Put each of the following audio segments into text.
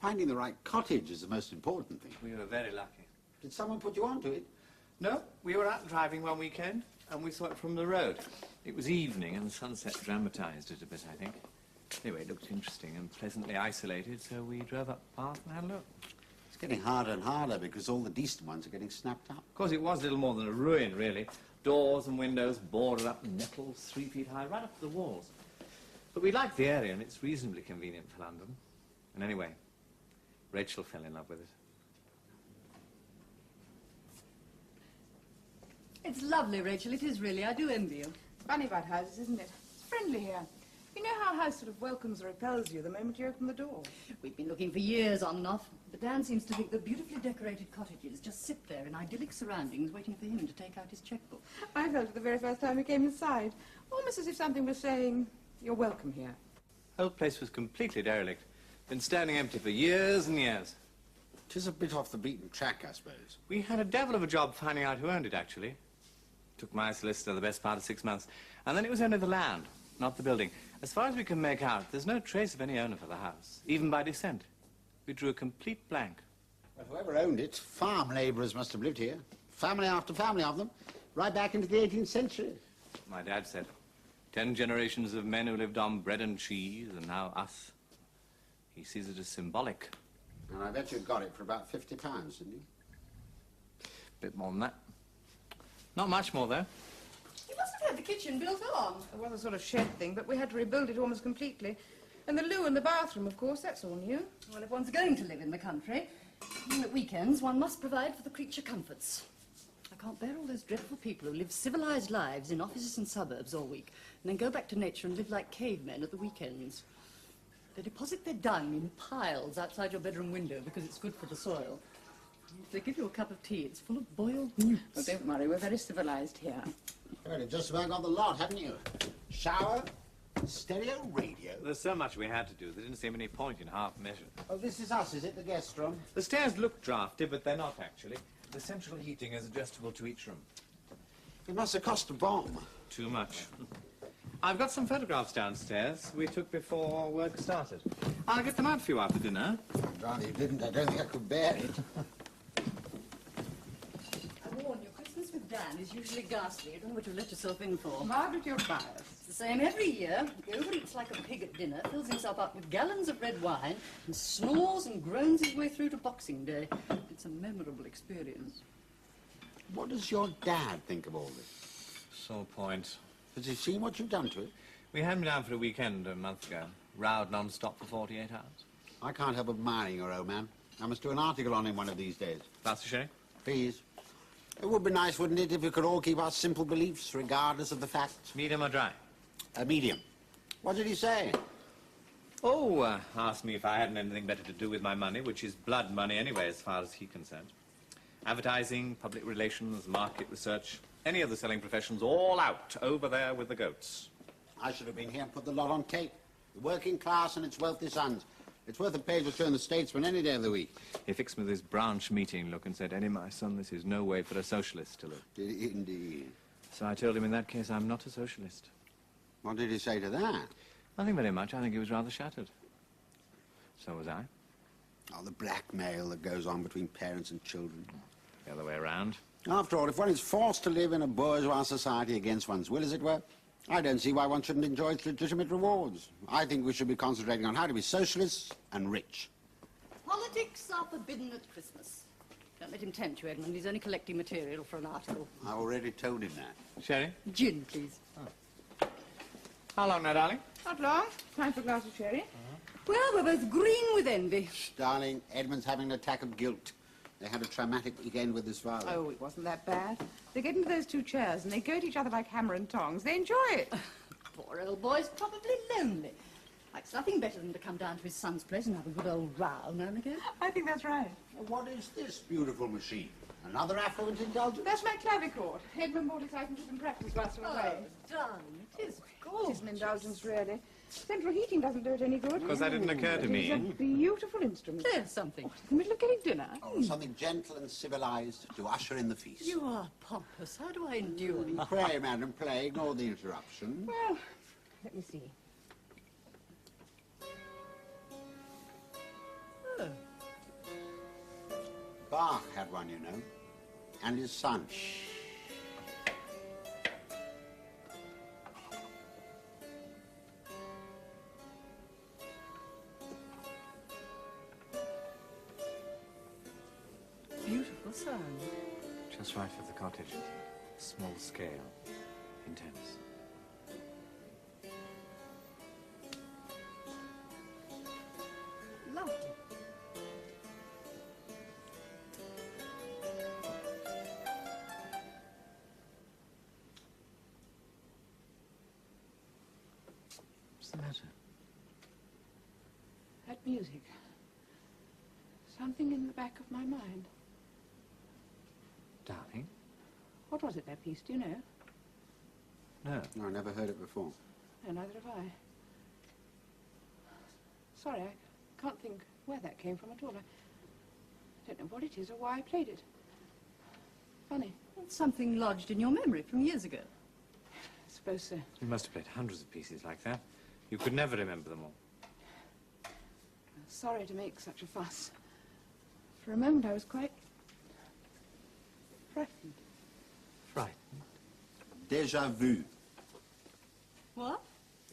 Finding the right cottage is the most important thing. We were very lucky. Did someone put you onto it? No, we were out driving one weekend, and we saw it from the road. It was evening, and the sunset dramatized it a bit, I think. Anyway, it looked interesting and pleasantly isolated, so we drove up path and had a look. It's getting harder and harder because all the decent ones are getting snapped up. Of course, it was little more than a ruin, really. Doors and windows boarded up, nettles 3 feet high, right up to the walls. But we liked the area, and it's reasonably convenient for London. And anyway, Rachel fell in love with it. It's lovely, Rachel. It is really. I do envy you. Funny about houses, isn't it? It's friendly here. You know how a house sort of welcomes or repels you the moment you open the door? We've been looking for years on and off, but Dan seems to think that beautifully decorated cottages just sit there in idyllic surroundings waiting for him to take out his checkbook. I felt it the very first time we came inside. Almost as if something was saying, you're welcome here. The whole place was completely derelict. Been standing empty for years and years. 'Tis a bit off the beaten track, I suppose. We had a devil of a job finding out who owned it, actually. Took my solicitor the best part of 6 months. And then it was only the land, not the building. As far as we can make out, there's no trace of any owner for the house, even by descent. We drew a complete blank. Well, whoever owned it, farm labourers must have lived here. Family after family of them, right back into the 18th century. My dad said, 10 generations of men who lived on bread and cheese, and now us. He sees it as symbolic. And I bet you got it for about £50, didn't you? Bit more than that. Not much more, though. You must have had the kitchen built on. It was a sort of shed thing, but we had to rebuild it almost completely. And the loo and the bathroom, of course, that's all new. Well, if one's going to live in the country, even at weekends, one must provide for the creature comforts. I can't bear all those dreadful people who live civilized lives in offices and suburbs all week, and then go back to nature and live like cavemen at the weekends. They deposit their dung in piles outside your bedroom window because it's good for the soil. If they give you a cup of tea, it's full of boiled newts. Oh, don't worry, we're very civilized here. Well, you've just about got the lot, haven't you? Shower, stereo radio. There's so much we had to do, there didn't seem any point in half measure. Oh, this is us, is it, the guest room? The stairs look drafty, but they're not, actually. The central heating is adjustable to each room. It must have cost a bomb. Too much. I've got some photographs downstairs we took before work started. I'll get them out for you after dinner. I'd rather you didn't. I don't think I could bear it. I warn you, Christmas with Dan is usually ghastly. You don't know what you let yourself in for. Margaret, you're biased. It's the same every year. He overeats like a pig at dinner, fills himself up with gallons of red wine, and snores and groans his way through to Boxing Day. It's a memorable experience. What does your dad think of all this? Sore point. Has he seen what you've done to it? We had him down for a weekend a month ago. Rowed non-stop for 48 hours. I can't help admiring your old man. I must do an article on him one of these days. Glass of sherry? Please. It would be nice, wouldn't it, if we could all keep our simple beliefs, regardless of the facts? Medium or dry? A medium. What did he say? Oh, asked me if I hadn't anything better to do with my money, which is blood money anyway, as far as he's concerned. Advertising, public relations, market research, any of the selling professions, all out over there with the goats. I should have been here and put the lot on tape. The working class and its wealthy sons. It's worth a page or two in the Statesman any day of the week. He fixed me this branch meeting look and said, Eddie, my son, this is no way for a socialist to live. Indeed. So I told him in that case I'm not a socialist. What did he say to that? Nothing very much. I think he was rather shattered. So was I. Oh, the blackmail that goes on between parents and children. The other way around. After all, if one is forced to live in a bourgeois society against one's will, as it were, I don't see why one shouldn't enjoy its legitimate rewards. I think we should be concentrating on how to be socialists and rich. Politics are forbidden at Christmas. Don't let him tempt you, Edmund. He's only collecting material for an article. I already told him that. Sherry? Gin, please. Oh. How long now, darling? Not long. Time for a glass of sherry. Well, we're both green with envy. Darling, Edmund's having an attack of guilt. They had a traumatic weekend with his father. Oh, it wasn't that bad. They get into those two chairs and they go at each other like hammer and tongs. They enjoy it. Poor old boy's probably lonely. Likes nothing better than to come down to his son's place and have a good old row now and again. I think that's right. What is this beautiful machine? Another affluent indulgence? That's my clavichord. Edmund bought it so I can do some practice whilst we're away. Darling, it is It gorgeous. is an indulgence, really. Central heating doesn't do it any good. Because that didn't occur to me. It's a beautiful instrument. There's something. In the middle of getting dinner. Oh, something gentle and civilized to usher in the feast. You are pompous. How do I endure you? Pray, madam, pray, ignore the interruption. Well, let me see. Oh, Bach had one, you know, and his son. Beautiful sound. Just right for the cottage. Small scale. Intense. Lovely. What's the matter? That music. Something in the back of my mind. Darling? What was it, that piece? Do you know? No. No, I never heard it before. No, neither have I. Sorry, I can't think where that came from at all. I don't know what it is or why I played it. Funny. It's something lodged in your memory from years ago. I suppose so. You must have played hundreds of pieces like that. You could never remember them all. Sorry to make such a fuss. For a moment I was quite frightened. Frightened? Déjà vu. What?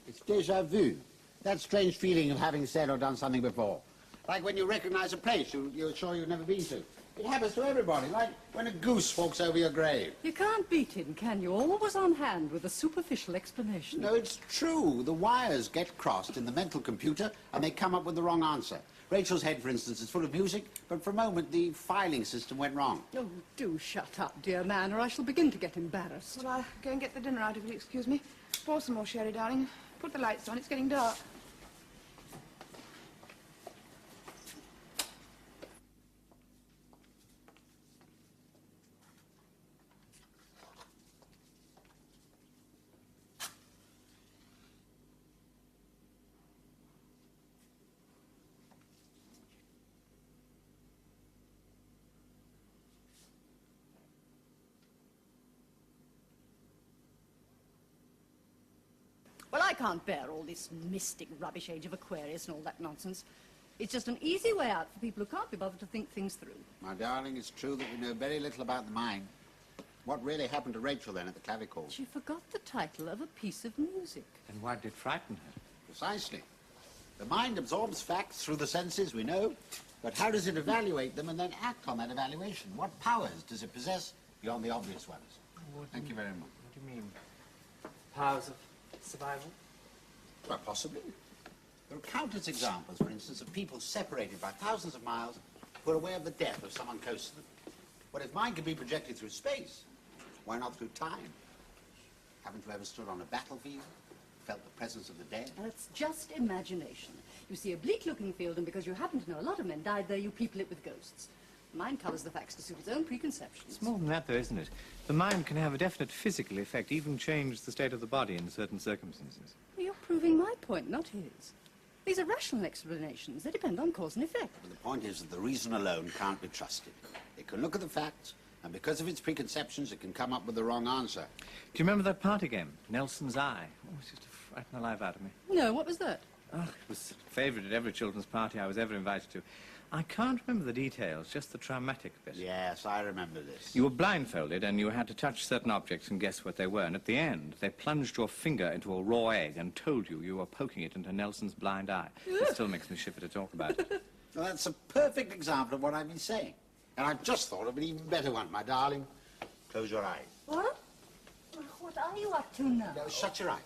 It's déjà vu. That strange feeling of having said or done something before. Like when you recognize a place you're sure you've never been to. It happens to everybody, like when a goose walks over your grave. You can't beat him, can you? Always on hand with a superficial explanation. No, it's true. The wires get crossed in the mental computer and they come up with the wrong answer. Rachel's head, for instance, is full of music, but for a moment the filing system went wrong. Oh, do shut up, dear man, or I shall begin to get embarrassed. Well, I'll go and get the dinner out if you'll excuse me. Pour some more sherry, darling. Put the lights on, it's getting dark. Well, I can't bear all this mystic rubbish age of Aquarius and all that nonsense. It's just an easy way out for people who can't be bothered to think things through. My darling, it's true that we know very little about the mind. What really happened to Rachel then at the clavichord? She forgot the title of a piece of music. And why did it frighten her? Precisely. The mind absorbs facts through the senses, we know, but how does it evaluate them and then act on that evaluation? What powers does it possess beyond the obvious ones? Thank you very much. What do you mean? Powers of survival? Well, possibly. There are countless examples, for instance, of people separated by thousands of miles who are aware of the death of someone close to them. What if mind can be projected through space? Why not through time? Haven't you ever stood on a battlefield, felt the presence of the dead? And it's just imagination. You see a bleak-looking field, and because you happen to know a lot of men died there, you people it with ghosts. Mind colours the facts to suit its own preconceptions. It's more than that, though, isn't it? The mind can have a definite physical effect, even change the state of the body in certain circumstances. Well, you're proving my point, not his. These are rational explanations. They depend on cause and effect. But the point is that the reason alone can't be trusted. It can look at the facts, and because of its preconceptions, it can come up with the wrong answer. Do you remember that party game, Nelson's Eye? Oh, it used to frighten the life out of me. No, what was that? Oh, it was a favourite at every children's party I was ever invited to. I can't remember the details, just the traumatic bit. Yes, I remember this. You were blindfolded and you had to touch certain objects and guess what they were. And at the end, they plunged your finger into a raw egg and told you were poking it into Nelson's blind eye. It still makes me shiver to talk about it. Well, that's a perfect example of what I've been saying. And I've just thought of an even better one, my darling. Close your eyes. What? What are you up to now? No, shut your eyes.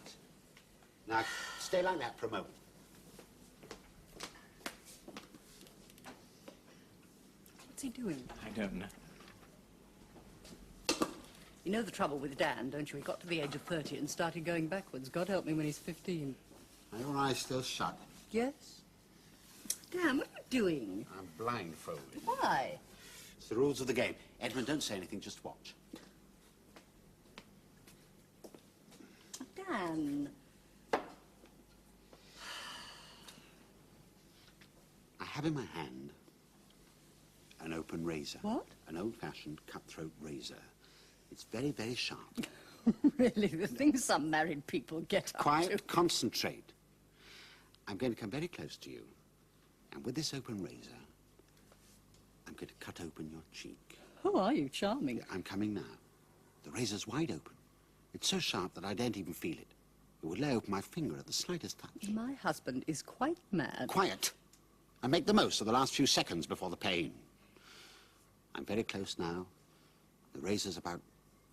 Now, stay like that for a moment. What's he doing? I don't know. You know the trouble with Dan, don't you? He got to the age of 30 and started going backwards. God help me when he's 15. Are your eyes still shut? Yes? Dan, what are you doing? I'm blindfolded. Why? It's the rules of the game. Edmund, don't say anything, just watch. Dan. I have in my hand an open razor. What? An old-fashioned cutthroat razor. It's very, very sharp. Really, the things some married people get up to. Quiet, concentrate. I'm going to come very close to you. And with this open razor, I'm going to cut open your cheek. Oh, are you charming? Yeah, I'm coming now. The razor's wide open. It's so sharp that I don't even feel it. It would lay open my finger at the slightest touch. My husband is quite mad. Quiet. I make the most of the last few seconds before the pain. I'm very close now. The razor's about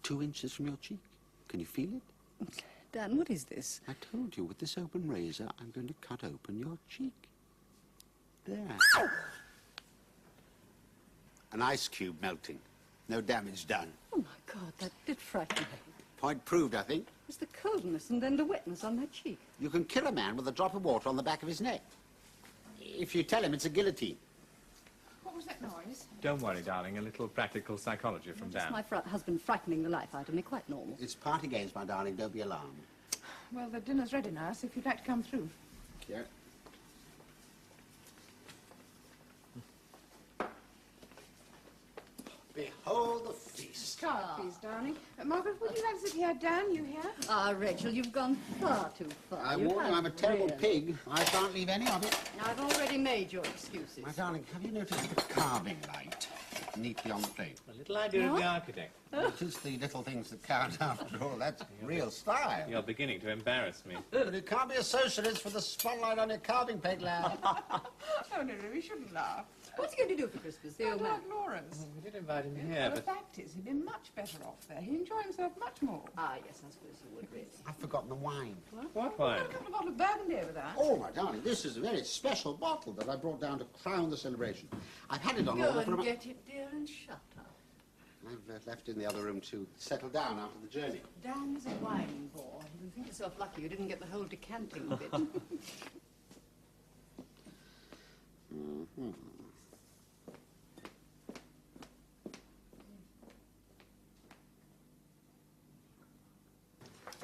2 inches from your cheek. Can you feel it? Dan, what is this? I told you, with this open razor, I'm going to cut open your cheek. There. An ice cube melting. No damage done. Oh, my God, that did frighten me. Point proved, I think. It was the coldness and then the wetness on my cheek. You can kill a man with a drop of water on the back of his neck. If you tell him it's a guillotine. What was that noise? Don't worry, darling. A little practical psychology from Just Dan. my husband frightening the life out of me, quite normal. It's party games, my darling. Don't be alarmed. Well, the dinner's ready now, so if you'd like to come through. Yeah. Behold the feast. Card, please, darling. Margaret, would you like to sit here? Dan, you here? Ah, Rachel, you've gone far too far. I You warn you, have I'm a terrible really. pig. I can't leave any of it. I've already made your excuses. My darling, have you noticed the carving light neatly on the plate? A little idea of the architect. It is the little things that count after all. That's real style. You're beginning to embarrass me. But you can't be a socialist with the spotlight on your carving plate, lad. Oh, no, we shouldn't laugh. What's he going to do for Christmas, the I'd old man? like Laura's. We did invite him Well, here, the but... fact is, he'd be much better off there. He'd enjoy himself much more. Ah, yes, I suppose he would, really. I've forgotten the wine. What Got wine? a couple of bottles of Burgundy over there. Oh, my darling, this is a very special bottle that I brought down to crown the celebration. I've had it on order Go for and about... get it, dear, and shut up. I've left it in the other room to settle down after the journey. Dan's a wine bore. You can think yourself lucky you didn't get the whole decanting bit.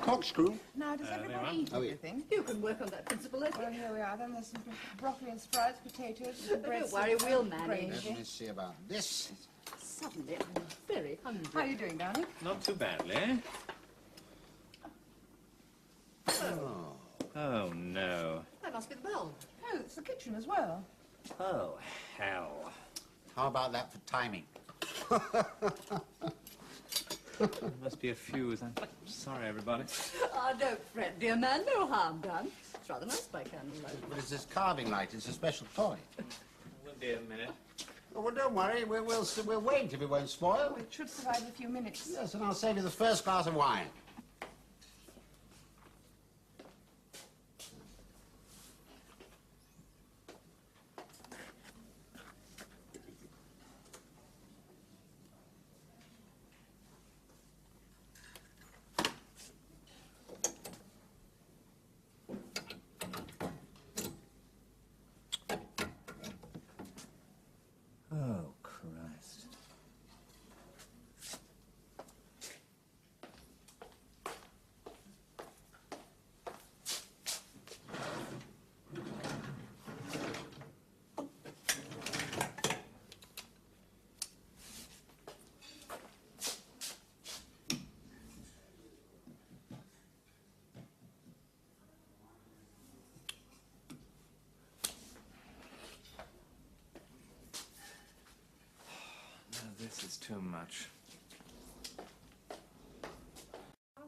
Corkscrew. Now, does there you are. everybody eat Oh, yeah. everything? You can work on that principle later. Well, here we are. Then there's some broccoli and sprouts, potatoes, some bread. Don't worry, we'll manage. Let me see about this. Suddenly, I'm very hungry. How are you doing, darling? Not too badly. Oh, no. That must be the bell. Oh, it's the kitchen as well. Oh, hell. How about that for timing? There must be a fuse. I'm sorry, everybody. Ah, don't fret, dear man. No harm done. It's rather nice by candlelight. But it's this carving light. It's a special toy. We'll be a minute. Oh, well, don't worry. We'll wait if it won't spoil. Oh, it should survive a few minutes. Yes, and I'll save you the first glass of wine. Oh, Christ. This is too much.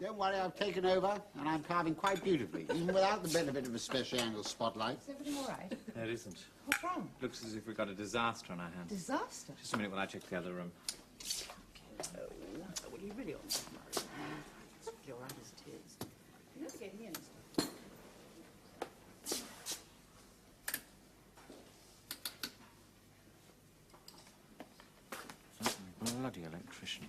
Don't worry, I've taken over, and I'm carving quite beautifully, even without the benefit of a special angle spotlight. Is everything all right? There isn't. What's wrong? Looks as if we've got a disaster on our hands. Disaster. Just a minute while I check the other room. Oh, well, you really ought to marry. It's all right as it is. You never gave me any stuff. Bloody electrician.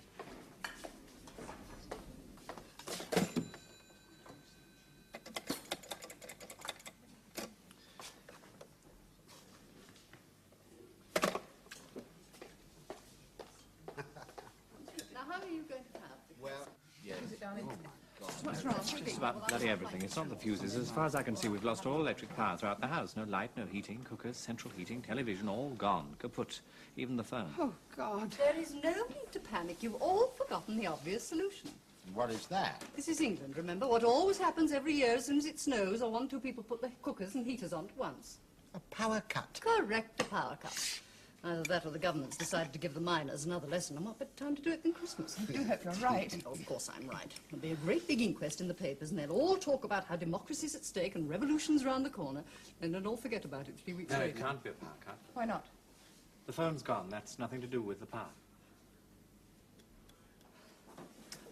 Now, how are you going to have it? Well, yes. Is it, darling? Oh, my God. What's wrong? Just about bloody everything. It's not the fuses. As far as I can see, we've lost all electric power throughout the house. No light, no heating, cookers, central heating, television, all gone. Kaput. Even the phone. Oh, God. There is no need to panic. You've all forgotten the obvious solution. What is that? This is England, remember? What always happens every year as soon as it snows or 1 or 2 people put the cookers and heaters on at once. A power cut. Correct, a power cut. Either that or the government's decided to give the miners another lesson. And what better time to do it than Christmas? I do hope you're right. Oh, of course I'm right. There'll be a great big inquest in the papers, and they'll all talk about how democracy's at stake and revolution's round the corner, and then all forget about it 3 weeks No, later. it can't be a power cut. Why not? The phone's gone. That's nothing to do with the power.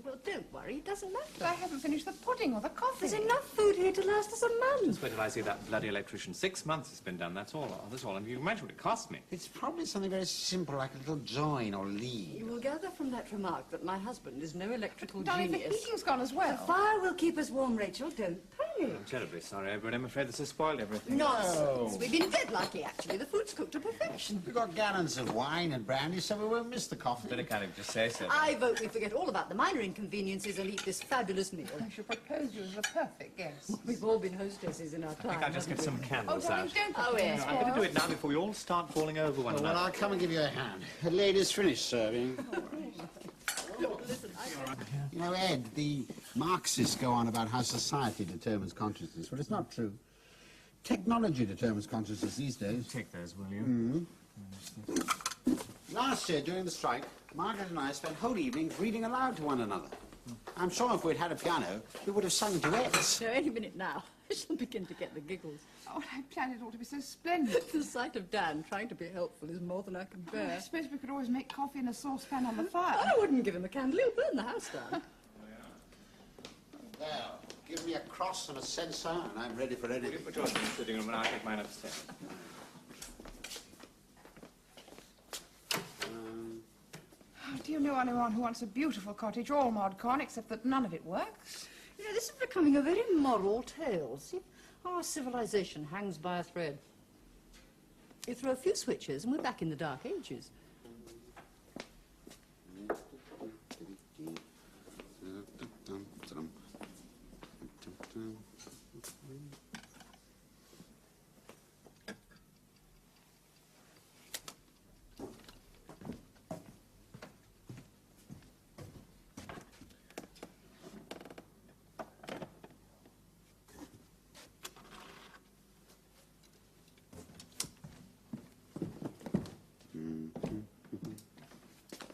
Well, don't worry, it doesn't But matter. I haven't finished the pudding or the coffee. There's enough food here to last us a month. Just wait till I see that bloody electrician. 6 months it's been done, that's all. That's all. And you can imagine what it cost me. It's probably something very simple, like a little join or lead. You will gather from that remark that my husband is no electrical Darling, the genius. heating's gone as well. The fire will keep us warm, Rachel. Don't panic. I'm terribly sorry, Edward. I'm afraid this has spoiled everything. Nonsense. We've been dead lucky, actually. The food's cooked to perfection. We've got gallons of wine and brandy, so we won't miss the coffee. Better kind of just say so. I vote we forget all about the minor inconveniences and eat this fabulous meal. I should propose you as the perfect guest. We've all been hostesses in our time. I think I'll just get haven't some we? Oh, candles darling, out. don't Oh, put yes. I'm going to do it now before we all start falling over one Oh, well, another. I'll come and give you a hand. The lady's finished serving. Listen, You know, Ed, the Marxists go on about how society determines consciousness, but it's not true. Technology determines consciousness these days. Take those, will you? Last year, during the strike, Margaret and I spent whole evenings reading aloud to one another. I'm sure if we'd had a piano, we would have sung duets. no, any minute now. I shall begin to get the giggles. Oh, I planned it all to be so splendid. The sight of Dan trying to be helpful is more than I can I bear. suppose we could always make coffee in a saucepan on the fire. I wouldn't give him a candle. He'll burn the house down. There, give me a cross and a censer, and I'm ready for You anything. put yours in the sitting room and I'll take mine upstairs. Oh, do you know anyone who wants a beautiful cottage, all mod con, except that none of it works? You know, this is becoming a very moral tale. See, our civilization hangs by a thread. You throw a few switches and we're back in the Dark Ages.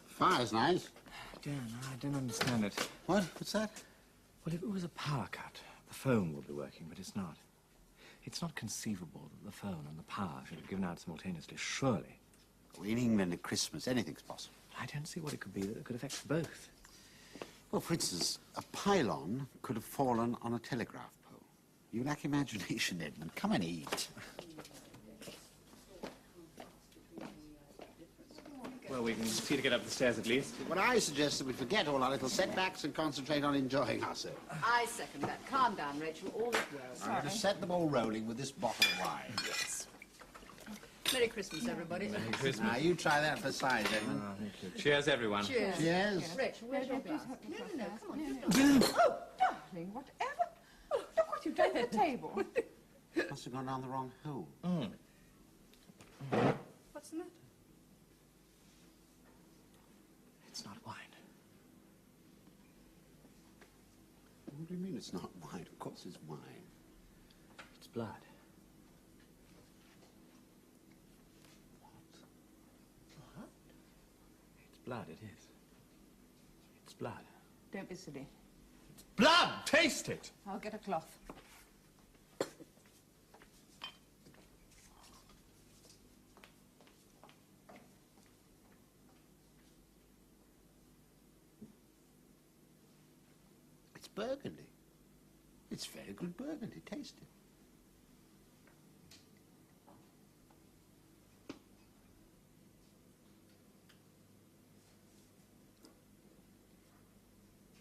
Fire's nice. Dan, I don't understand it. What? What's that? Well, if it was a power cut, the phone would be working, but it's not. It's not conceivable that the phone and the power should have given out simultaneously, surely. In England at Christmas, anything's possible. I don't see what it could be that could affect both. Well, for instance, a pylon could have fallen on a telegraph pole. You lack imagination, Edmund. Come and eat. Well, we can see to get up the stairs at least. What I suggest that we forget all our little setbacks and concentrate on enjoying ourselves. I second that. Calm down, Rachel. All is well. I'm going to set the ball rolling with this bottle of wine. Yes. Merry Christmas, everybody. Merry Christmas. Now, you try that for size, Edmund. Thank you. Cheers, everyone. Cheers. Cheers. Rachel, where's your glass? Please help No, yourself. come on. No, you've no. done Oh, darling, whatever. Oh, look what you've done to the table. Must have gone down the wrong hole. it. What's the matter? It's not wine. What do you mean it's not wine? Of course it's wine. It's blood. What? It's blood, it is. It's blood. Don't be silly. Blood! Taste it! I'll get a cloth. It's burgundy. It's very good burgundy. Taste it.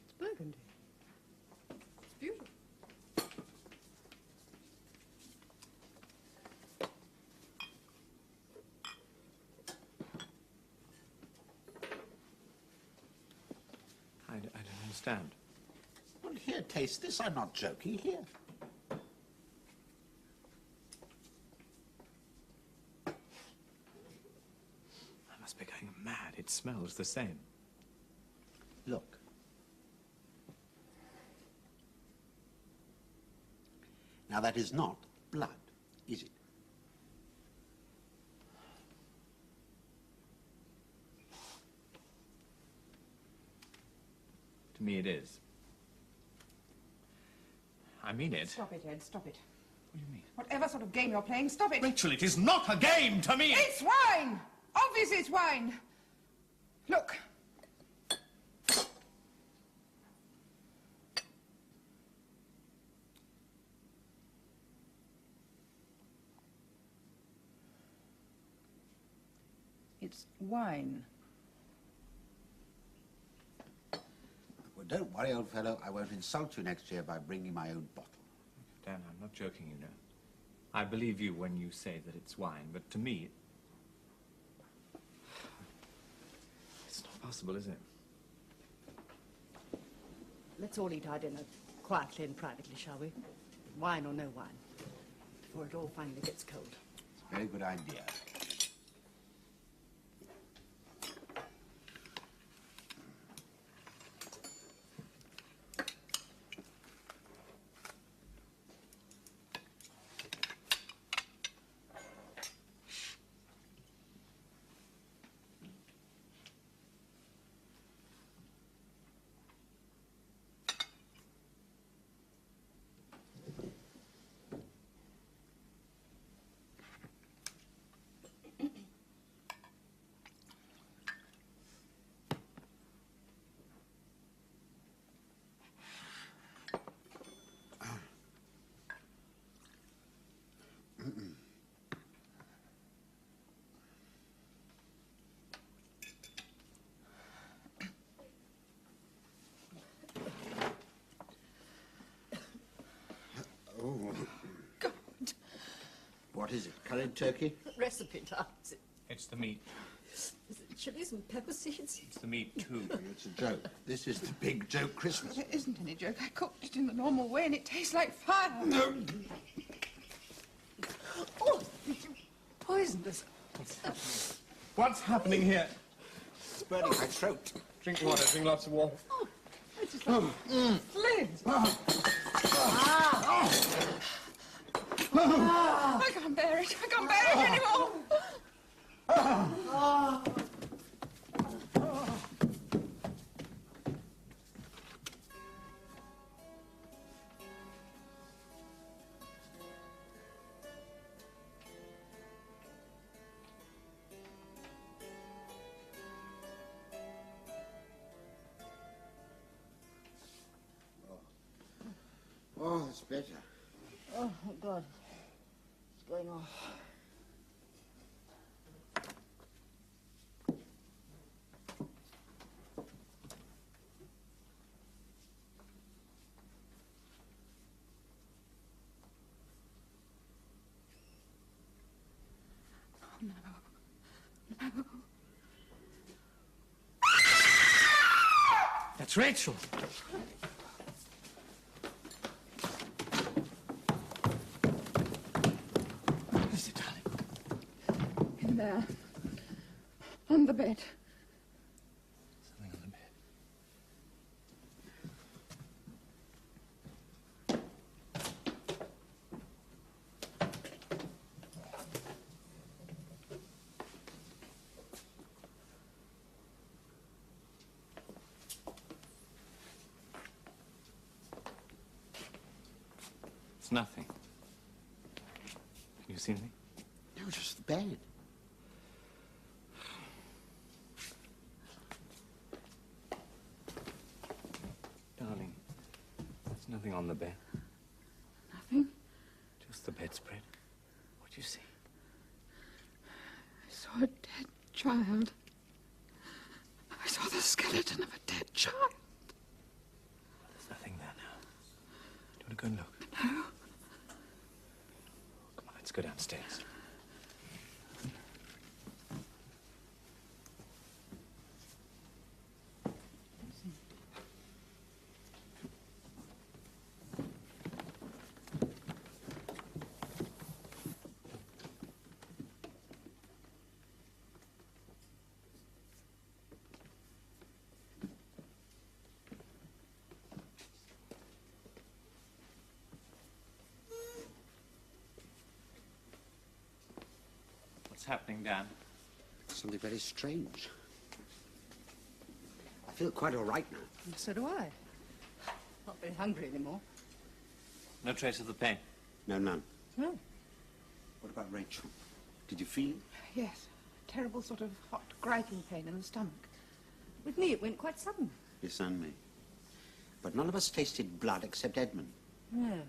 It's burgundy. It's beautiful. I don't understand. Well, here, taste this. I'm not joking. Here. I must be going mad. It smells the same. Look. Now, that is not blood, is it? To me, it is. I mean it. Stop it, Ed, stop it. What do you mean? Whatever sort of game you're playing, stop it. Rachel, it is not a game to me! It's wine! Obviously it's wine. Look. It's wine. Well, don't worry, old fellow. I won't insult you next year by bringing my own bottle. Dan, I'm not joking, you know. I believe you when you say that it's wine, but to me, it's not possible, is it? Let's all eat our dinner quietly and privately, shall we? Wine or no wine, before it all finally gets cold. It's a very good idea. Oh. God. What is it? Curried turkey? Recipe time, is it? It's the meat. Is it chilies and pepper seeds? It's the meat, too. It's a joke. This is the big joke Christmas. There isn't any joke. I cooked it in the normal way and it tastes like fire. No. Oh, you poisoned us. What's happening here? It's burning my throat. Drink water, drink lots of water. Oh, I just flames. I can't bear it. I can't bear it anymore. Oh, that's better. Oh, my God. What's going on? That's Rachel. What is it, darling? In there. On the bed. Something on the bed. It's nothing. Can you see anything? No, just the bed. Darling, there's nothing on the bed. Nothing. Just the bedspread. What do you see? I saw a dead child. I saw the skeleton of a dead child. There's nothing there now. Do you want to go and look? No. Come on, let's go downstairs. What's happening, Dan? Something very strange. I I feel quite all right now. And so do I. Not very hungry anymore. No trace of the pain. No, none. No. What about Rachel? Did you feel it? Yes. Terrible sort of hot, griping pain in the stomach. With me, it went quite sudden. Yes, and me. But none of us tasted blood except Edmund. No.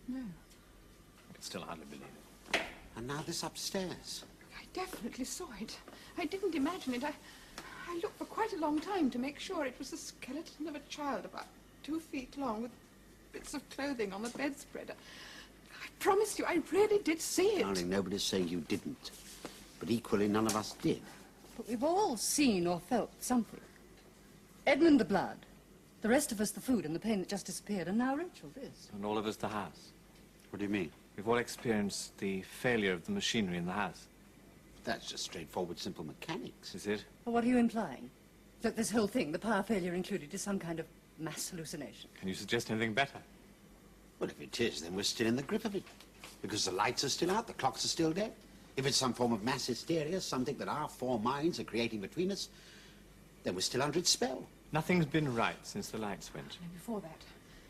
No. I can still hardly believe it. And now this upstairs. I definitely saw it. I didn't imagine it. I looked for quite a long time to make sure it was the skeleton of a child about 2 feet long with bits of clothing on the bedspread. I promise you, I really did see it. Darling, nobody's saying you didn't. But equally, none of us did. But we've all seen or felt something. Edmund, the blood. The rest of us, the food and the pain that just disappeared. And now Rachel, this. And all of us, the house. What do you mean? We've all experienced the failure of the machinery in the house. That's just straightforward, simple mechanics. Is it? Well, what are you implying? That this whole thing, the power failure included, is some kind of mass hallucination? Can you suggest anything better? Well, if it is, then we're still in the grip of it. Because the lights are still out, the clocks are still dead. If it's some form of mass hysteria, something that our four minds are creating between us, then we're still under its spell. Nothing's been right since the lights went. And before that,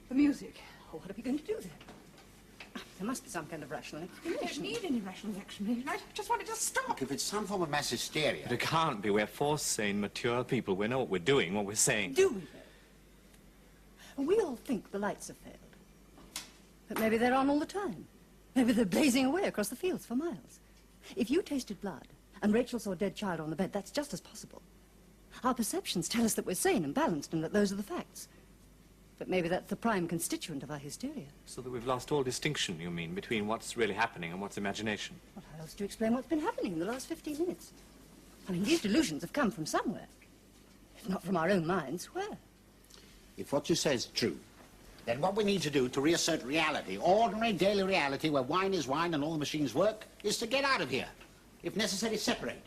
the music. Oh, what are we going to do then? There must be some kind of rational I explanation. don't need any rational explanation. I just want it to stop. Look, if it's some form of mass hysteria... But it can't be. We're four sane, mature people. We know what we're doing, what we're saying. Do we, though? We all think the lights have failed. But maybe they're on all the time. Maybe they're blazing away across the fields for miles. If you tasted blood and Rachel saw a dead child on the bed, that's just as possible. Our perceptions tell us that we're sane and balanced and that those are the facts. But maybe that's the prime constituent of our hysteria. So that we've lost all distinction, you mean, between what's really happening and what's imagination? Well, how else do you explain what's been happening in the last 15 minutes? I mean, these delusions have come from somewhere. If not from our own minds, where? If what you say is true, then what we need to do to reassert reality, ordinary daily reality where wine is wine and all the machines work, is to get out of here. If necessary, separate.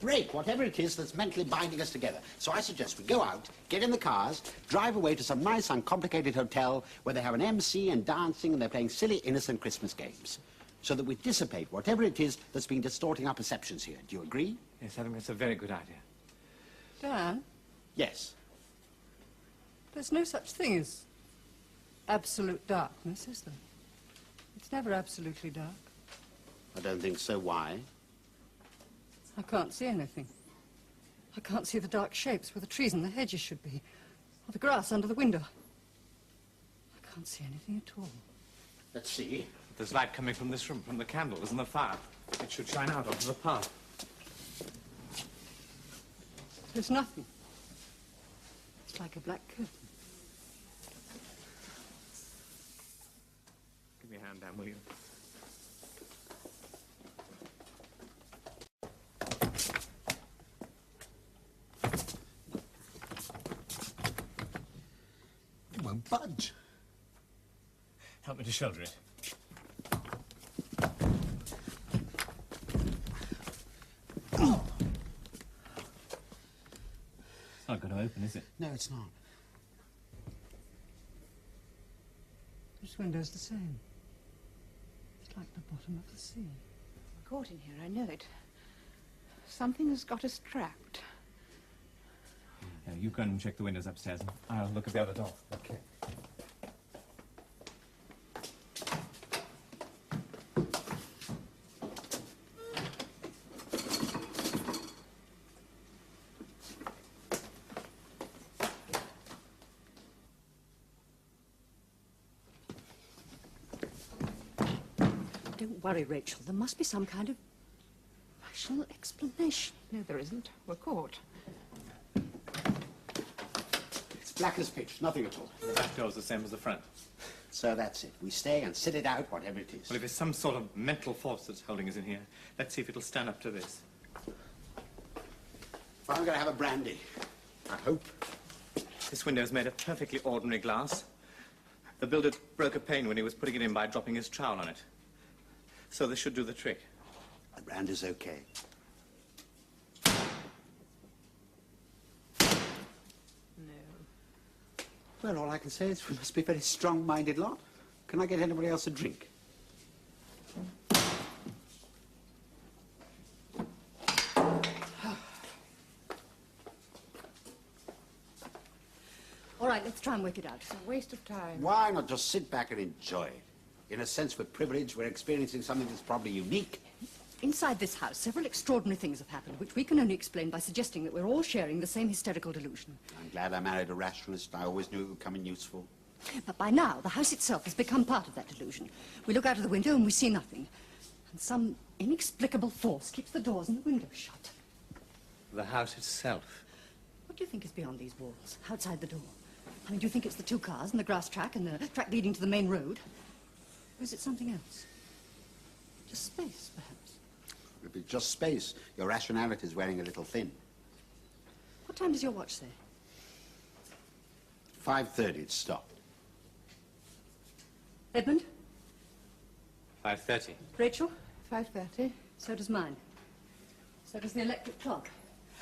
Break whatever it is that's mentally binding us together. So I suggest we go out, get in the cars, drive away to some nice, uncomplicated hotel where they have an MC and dancing and they're playing silly, innocent Christmas games. So that we dissipate whatever it is that's been distorting our perceptions here. Do you agree? Yes, I think that's a very good idea. Dan, Yes. there's no such thing as absolute darkness, is there? It's never absolutely dark. I don't think so. Why? I can't see anything. I can't see the dark shapes where the trees and the hedges should be, or the grass under the window. I can't see anything at all. Let's see. There's light coming from this room, from the candles and the fire. It should shine out onto the path. There's nothing. It's like a black curtain. Give me a hand, Dan, will you? It won't budge. Help me to shoulder it. It's not going to open, is it? No, it's not. This window's the same. It's like the bottom of the sea. We're caught in here, I know it. Something has got us trapped. Yeah, you go and check the windows upstairs, and I'll look at the other door. Okay. Don't worry, Rachel. There must be some kind of rational explanation. No, there isn't. We're caught. It's black as pitch. Nothing at all. The back door's the same as the front. So that's it. We stay and sit it out, whatever it is. Well, if it's some sort of mental force that's holding us in here, let's see if it'll stand up to this. Well, I'm going to have a brandy. I hope. This window's made of perfectly ordinary glass. The builder broke a pane when he was putting it in by dropping his trowel on it. So this should do the trick. The brandy's okay. No. Well, all I can say is we must be a very strong-minded lot. Can I get anybody else a drink? All right, let's try and work it out. It's a waste of time. Why not just sit back and enjoy it? In a sense, we're privileged. We're experiencing something that's probably unique. Inside this house, several extraordinary things have happened, which we can only explain by suggesting that we're all sharing the same hysterical delusion. I'm glad I married a rationalist. I always knew it would come in useful. But by now, the house itself has become part of that delusion. We look out of the window and we see nothing. And some inexplicable force keeps the doors and the windows shut. The house itself. What do you think is beyond these walls, outside the door? I mean, do you think it's the 2 cars and the grass track and the track leading to the main road? Or is it something else? Just space, perhaps? If it's just space, your rationality is wearing a little thin. What time does your watch say? 5:30, it stopped. Edmund? 5:30. Rachel? 5:30. So does mine. So does the electric clock.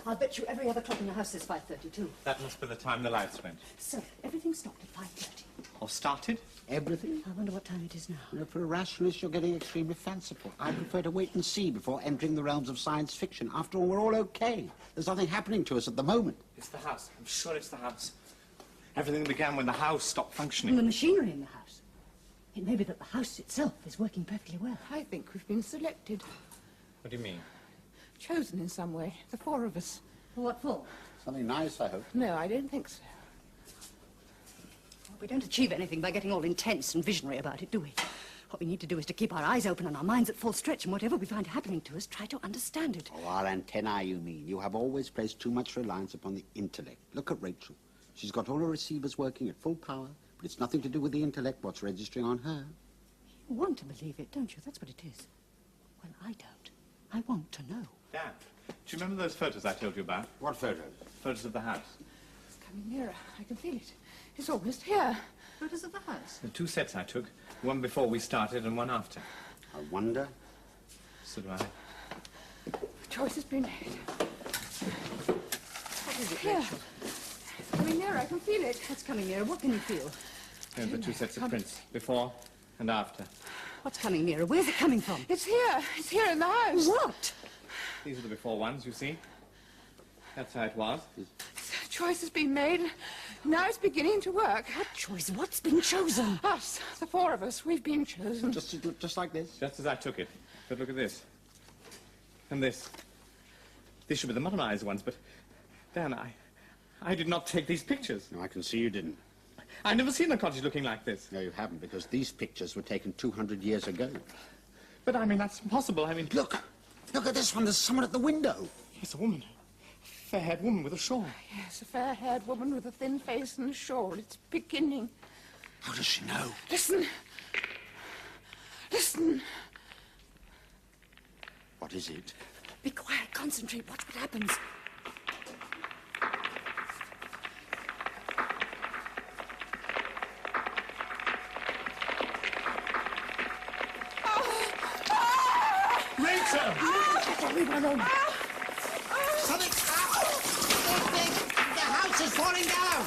I'll bet you every other clock in the house says 5:30 too. That must be the time the lights went. So, everything stopped at 5:30. Or started? Everything? I wonder what time it is now. You know, for a rationalist, you're getting extremely fanciful. I prefer to wait and see before entering the realms of science fiction. After all, we're all okay. There's nothing happening to us at the moment. It's the house. I'm sure it's the house. Everything began when the house stopped And functioning. the machinery in the house. It may be that the house itself is working perfectly well. I think we've been selected. What do you mean? Chosen in some way. The 4 of us. What for? Something nice, I hope. No, I don't think so. We don't achieve anything by getting all intense and visionary about it, do we? What we need to do is to keep our eyes open and our minds at full stretch, and whatever we find happening to us, try to understand it. Oh, our antennae, you mean. You have always placed too much reliance upon the intellect. Look at Rachel. She's got all her receivers working at full power, but it's nothing to do with the intellect, what's registering on her. You want to believe it, don't you? That's what it is. Well, I don't. I want to know. Dad, do you remember those photos I told you about? What photos? Photos of the house. It's coming nearer. I can feel it. It's almost here. Photos of the house? The 2 sets I took. One before we started and one after. I wonder. So do I. The choice has been made. What is it, Here. Rachel? It's coming nearer. I can feel it. What's coming nearer? What can you feel? And the 2 sets of prints. Before and after. What's coming nearer? Where's it coming from? It's here. It's here in the house. What? These are the before ones, you see. That's how it was. The choice has been made. Now it's beginning to work. What choice? What's been chosen? Us, the 4 of us, we've been chosen. Just like this? Just as I took it. But look at this. And this. These should be the modernized ones, but Dan, I did not take these pictures. No, I can see you didn't. I've never seen a cottage looking like this. No, you haven't, because these pictures were taken 200 years ago. But I mean, that's impossible. I mean, Look! Look at this one. There's someone at the window. it's a woman. Fair-haired woman with a shawl. Yes, a fair-haired woman with a thin face and a shawl. It's beginning. How does she know? Listen. Listen. What is it? Be quiet. Concentrate. Watch what happens. Rachel! Leave her alone. Something! The house is falling down!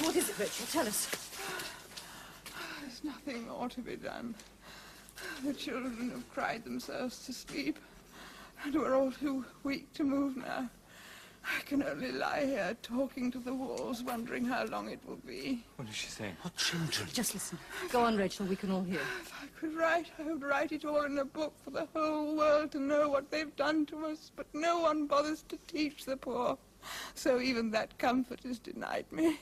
What is it, Rachel? Tell us. There's nothing more to be done. The children have cried themselves to sleep, and we're all too weak to move now. I can only lie here talking to the walls, wondering how long it will be. What did she say? What children? Just listen. Go on, Rachel. We can all hear. If I could write, I would write it all in a book for the whole world to know what they've done to us, but no one bothers to teach the poor. So even that comfort is denied me.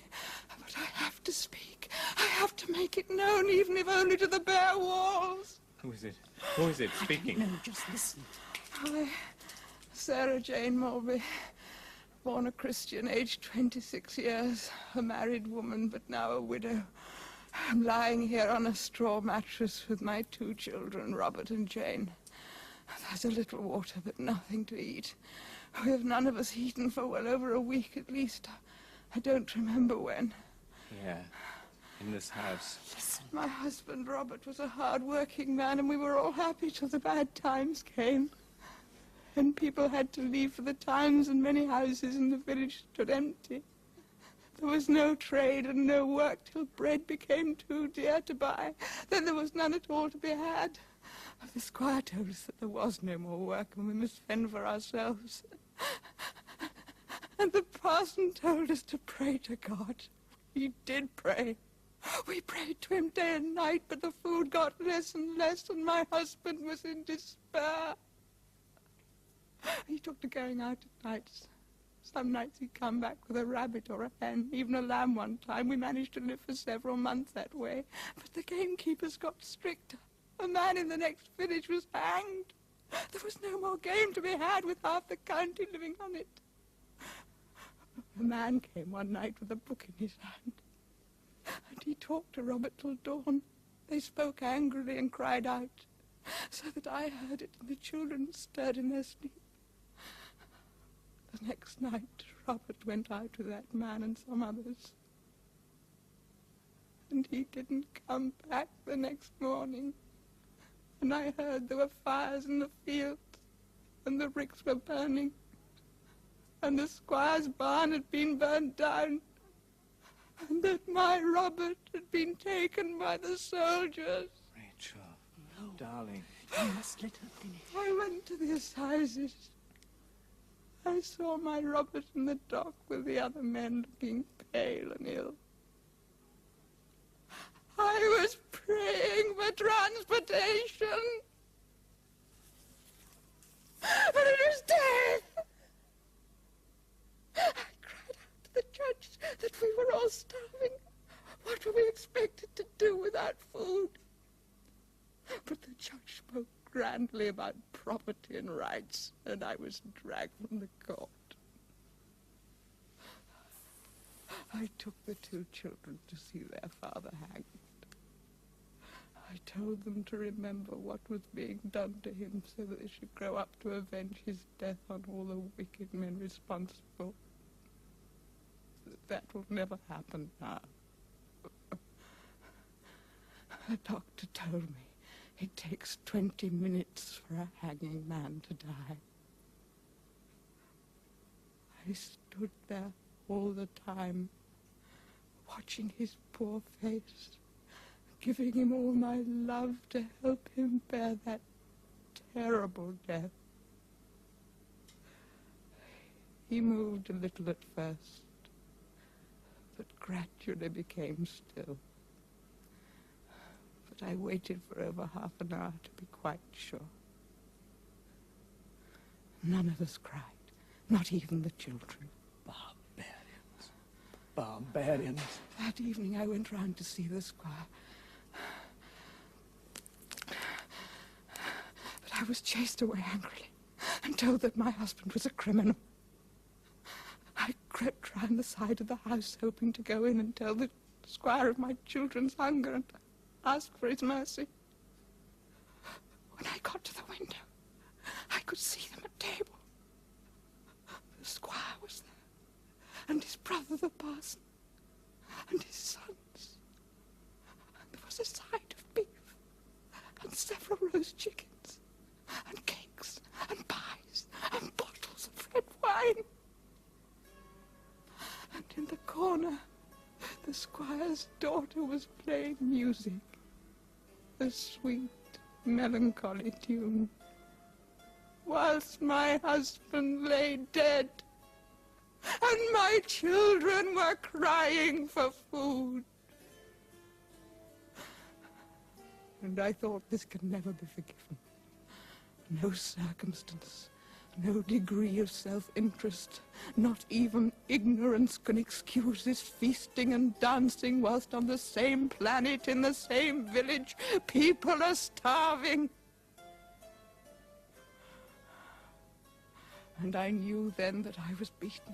But I have to speak. I have to make it known, even if only to the bare walls. Who is it? Who is it speaking? No, just listen. I, Sarah Jane Mulby, born a Christian, aged 26 years, a married woman, but now a widow. I'm lying here on a straw mattress with my 2 children, Robert and Jane. There's a little water, but nothing to eat. We have none of us eaten for well over a week at least. I don't remember when. Yeah, in this house. Listen. My husband, Robert, was a hard-working man, and we were all happy till the bad times came. And people had to leave for the towns, and many houses in the village stood empty. There was no trade and no work till bread became too dear to buy. Then there was none at all to be had. The squire told us that there was no more work and we must fend for ourselves. And the parson told us to pray to God. We did pray. We prayed to him day and night, but the food got less and less, and my husband was in despair. He took to going out at nights. Some nights he'd come back with a rabbit or a hen, even a lamb one time. We managed to live for several months that way. But the gamekeepers got stricter. A man in the next village was hanged. There was no more game to be had with half the county living on it. A man came one night with a book in his hand, and he talked to Robert till dawn. They spoke angrily and cried out, so that I heard it, and the children stirred in their sleep. The next night, Robert went out with that man and some others. And he didn't come back the next morning. And I heard there were fires in the fields, and the ricks were burning, and the squire's barn had been burnt down, and that my Robert had been taken by the soldiers. Rachel, darling. You must let her finish. I went to the assizes. I saw my Robert in the dock with the other men looking pale and ill. I was praying for transportation. And it was death. I cried out to the judge that we were all starving. What were we expected to do without food? But the judge spoke grandly about property and rights, and I was dragged from the court. I took the two children to see their father hanged. I told them to remember what was being done to him so that they should grow up to avenge his death on all the wicked men responsible. That will never happen now. The doctor told me it takes 20 minutes for a hanging man to die. I stood there all the time, watching his poor face, giving him all my love to help him bear that terrible death. He moved a little at first, but gradually became still. But I waited for over half an hour to be quite sure. None of us cried, not even the children. Barbarians. Barbarians. That evening I went round to see the squire. But I was chased away angrily and told that my husband was a criminal. I crept round the side of the house, hoping to go in and tell the squire of my children's hunger and ask for his mercy. When I got to the window, I could see them at table. The squire was there, and his brother the parson, and his sons. And there was a side of beef, and several roast chickens, and cakes, and pies, and bottles of red wine. And in the corner, the squire's daughter was playing music, a sweet, melancholy tune, whilst my husband lay dead, and my children were crying for food. And I thought, this can never be forgiven. No circumstance, no degree of self-interest, not even ignorance can excuse this feasting and dancing whilst on the same planet, in the same village, people are starving. And I knew then that I was beaten,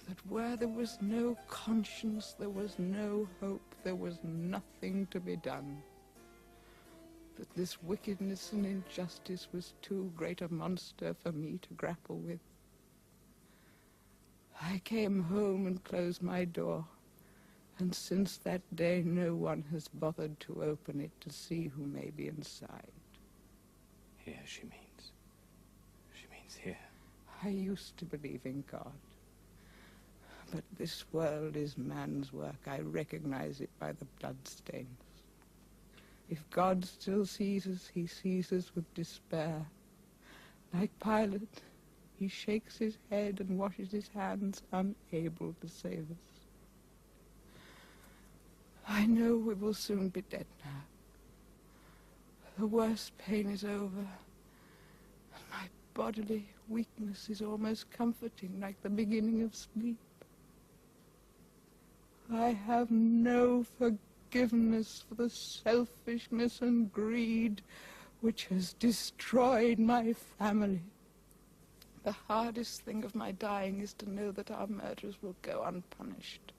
that where there was no conscience, there was no hope, there was nothing to be done. That this wickedness and injustice was too great a monster for me to grapple with. I came home and closed my door, and since that day no one has bothered to open it to see who may be inside. Here, she means. I used to believe in God. But this world is man's work. I recognize it by the bloodstains. If God still sees us, he sees us with despair. Like Pilate, he shakes his head and washes his hands, unable to save us. I know we will soon be dead now. The worst pain is over. My bodily weakness is almost comforting, like the beginning of sleep. I have no forgiveness for the selfishness and greed which has destroyed my family. The hardest thing of my dying is to know that our murderers will go unpunished.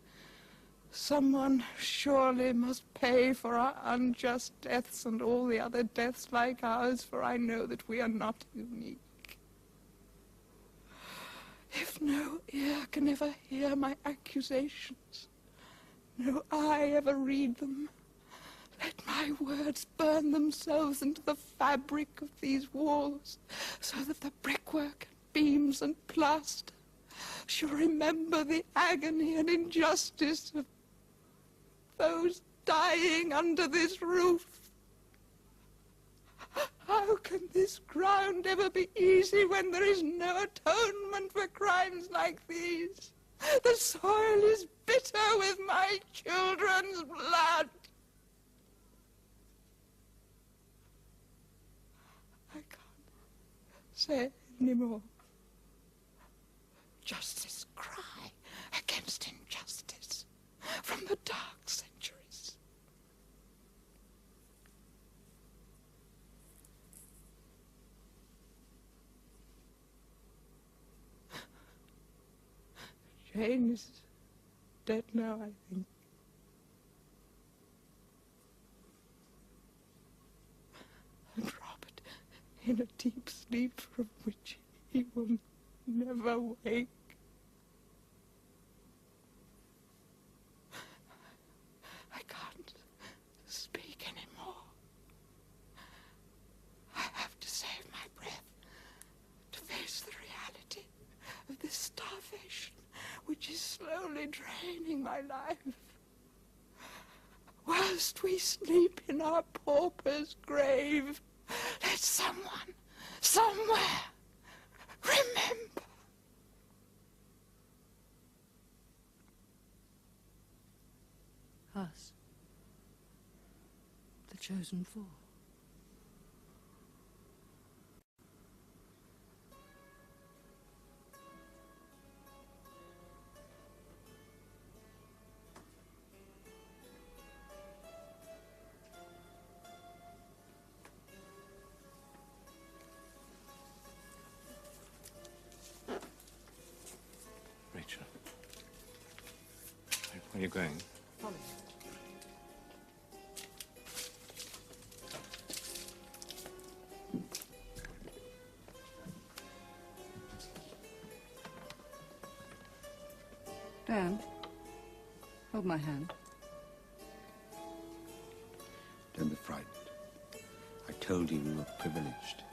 Someone surely must pay for our unjust deaths and all the other deaths like ours, for I know that we are not unique. If no ear can ever hear my accusations, no eye ever read them, let my words burn themselves into the fabric of these walls, so that the brickwork, beams and plaster shall remember the agony and injustice of those dying under this roof. How can this ground ever be easy when there is no atonement for crimes like these? The soil is bitter with my children's blood. I can't say any more. Justice cry against injustice from the dark centuries. Jane is dead now, I think. And Robert in a deep sleep from which he will never wake. I can't speak anymore. I have to save my breath, to face the reality of this starvation which is slowly draining my life. Whilst we sleep in our pauper's grave, let someone, somewhere, remember. Us. The chosen four. Rachel. Where are you going? Follow me. Dan, hold my hand. Don't be frightened. I told you we were privileged.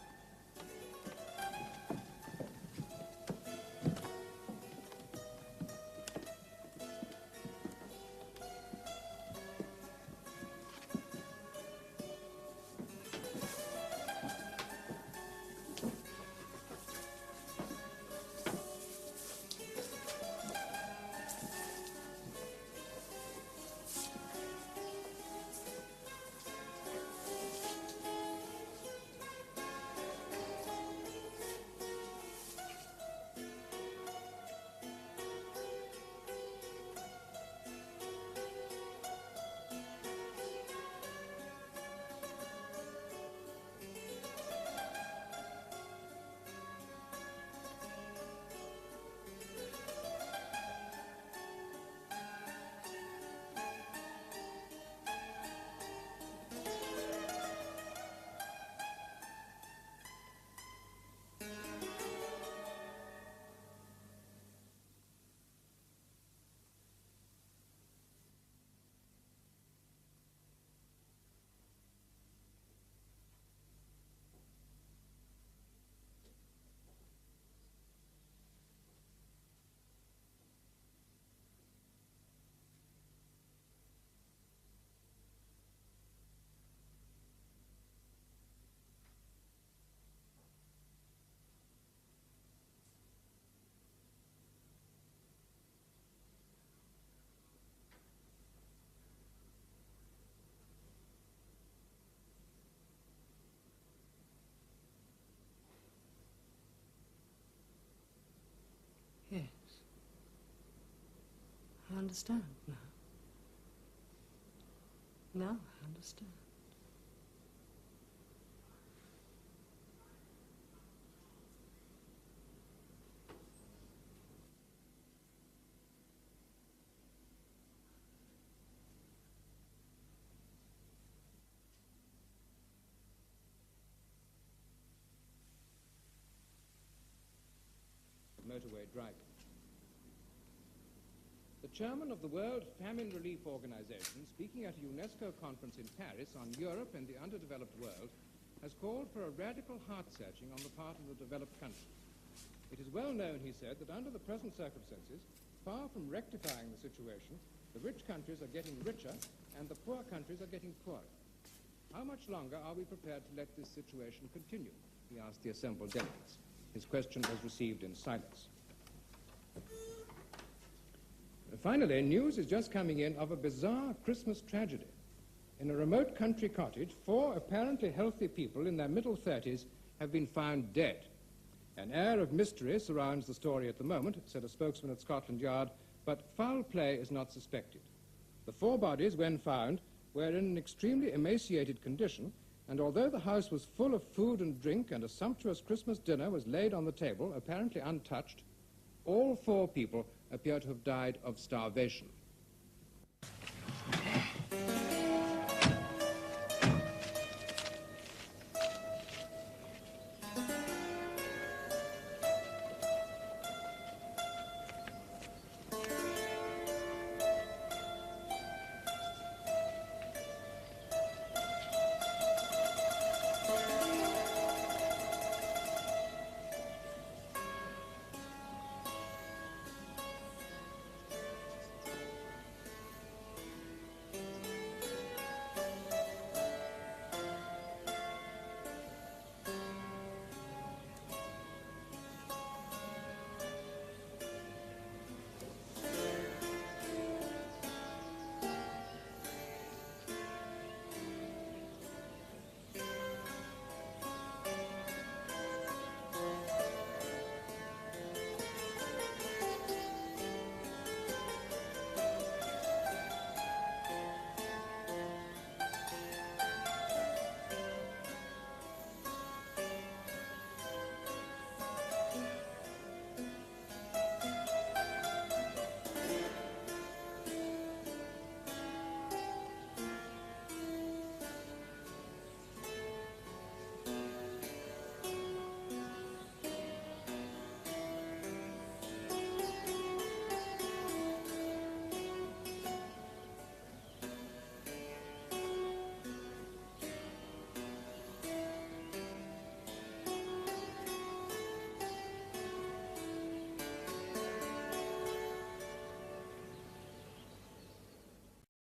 understand now. Now I understand. Motorway driving. The chairman of the World Famine Relief Organization, speaking at a UNESCO conference in Paris on Europe and the underdeveloped world, has called for a radical heart-searching on the part of the developed countries. It is well known, he said, that under the present circumstances, far from rectifying the situation, the rich countries are getting richer and the poor countries are getting poorer. How much longer are we prepared to let this situation continue? He asked the assembled delegates. His question was received in silence. Finally, news is just coming in of a bizarre Christmas tragedy. In a remote country cottage, 4 apparently healthy people in their middle 30s have been found dead. An air of mystery surrounds the story at the moment, said a spokesman at Scotland Yard, but foul play is not suspected. The 4 bodies, when found, were in an extremely emaciated condition, and although the house was full of food and drink and a sumptuous Christmas dinner was laid on the table, apparently untouched, all 4 people appear to have died of starvation.